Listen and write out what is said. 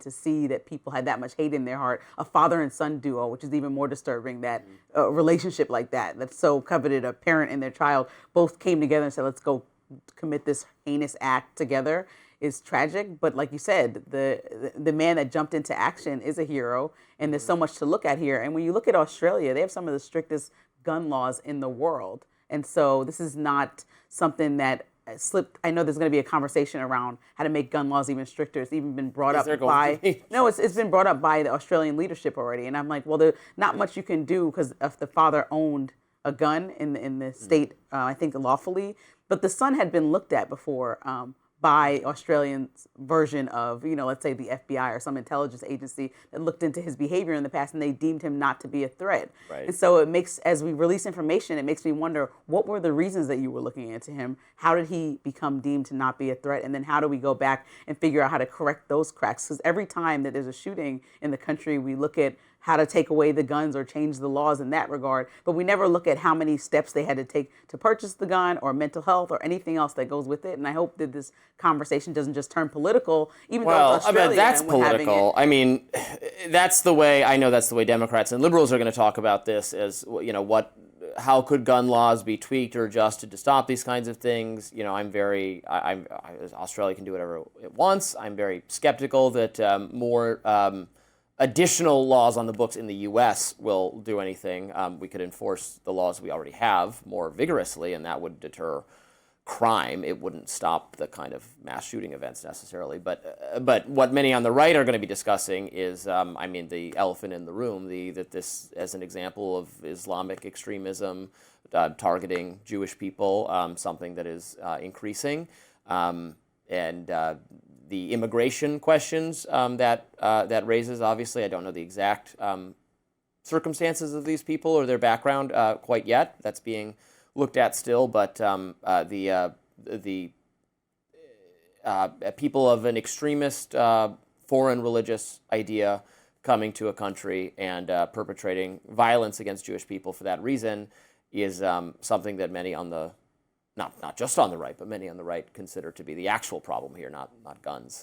to see that people had that much hate in their heart. A father and son duo, which is even more disturbing, that a relationship like that, that's so coveted, a parent and their child, both came together and said, let's go commit this heinous act together, is tragic. But like you said, the man that jumped into action is a hero, and there's so much to look at here. And when you look at Australia, they have some of the strictest gun laws in the world. And so this is not something that slipped. I know there's going to be a conversation around how to make gun laws even stricter. It's even been brought up by, no, it's been brought up by the Australian leadership already. And I'm like, well, there's not much you can do, because if the father owned a gun in the state, I think lawfully, but the son had been looked at before by Australians' version of, let's say the FBI or some intelligence agency that looked into his behavior in the past, and they deemed him not to be a threat. Right. And so it makes, as we release information, it makes me wonder, what were the reasons that you were looking into him? How did he become deemed to not be a threat? And then how do we go back and figure out how to correct those cracks? Because every time that there's a shooting in the country, we look at how to take away the guns or change the laws in that regard, but we never look at how many steps they had to take to purchase the gun, or mental health, or anything else that goes with it. And I hope that this conversation doesn't just turn political, even though Australia, that's political. I mean, that's the way, I know that's the way Democrats and liberals are going to talk about this, as, how could gun laws be tweaked or adjusted to stop these kinds of things? Australia can do whatever it wants. I'm very skeptical that more additional laws on the books in the U.S. will do anything. We could enforce the laws we already have more vigorously, and that would deter crime. It wouldn't stop the kind of mass shooting events necessarily. But what many on the right are going to be discussing is, the elephant in the room, that this, as an example of Islamic extremism targeting Jewish people, something that is increasing, the immigration questions that raises, obviously. I don't know the exact circumstances of these people or their background quite yet. That's being looked at still, but the people of an extremist foreign religious idea coming to a country and perpetrating violence against Jewish people for that reason is something that many on the not just on the right, but many on the right consider to be the actual problem here, not guns.